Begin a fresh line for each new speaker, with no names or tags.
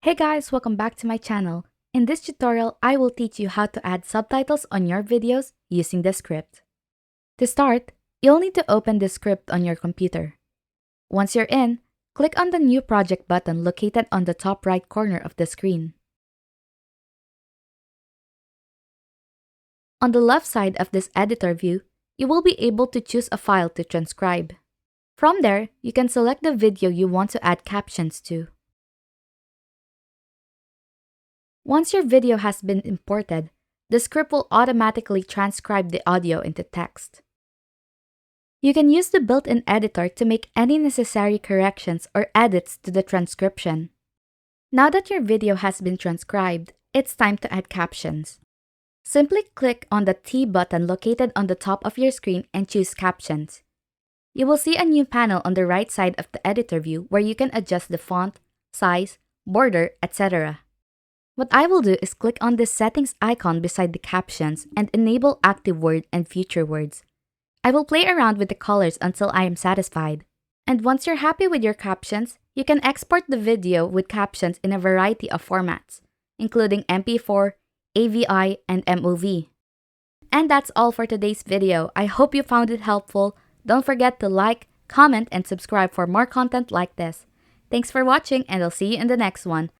Hey guys, welcome back to my channel. In this tutorial, I will teach you how to add subtitles on your videos using Descript. To start, you'll need to open Descript on your computer. Once you're in, click on the New Project button located on the top right corner of the screen. On the left side of this editor view, you will be able to choose a file to transcribe. From there, you can select the video you want to add captions to. Once your video has been imported, Descript will automatically transcribe the audio into text. You can use the built-in editor to make any necessary corrections or edits to the transcription. Now that your video has been transcribed, it's time to add captions. Simply click on the T button located on the top of your screen and choose Captions. You will see a new panel on the right side of the editor view where you can adjust the font, size, border, etc. What I will do is click on the settings icon beside the captions and enable active word and future words. I will play around with the colors until I am satisfied. And once you're happy with your captions, you can export the video with captions in a variety of formats, including MP4, AVI, and MOV. And that's all for today's video. I hope you found it helpful. Don't forget to like, comment, and subscribe for more content like this. Thanks for watching, and I'll see you in the next one.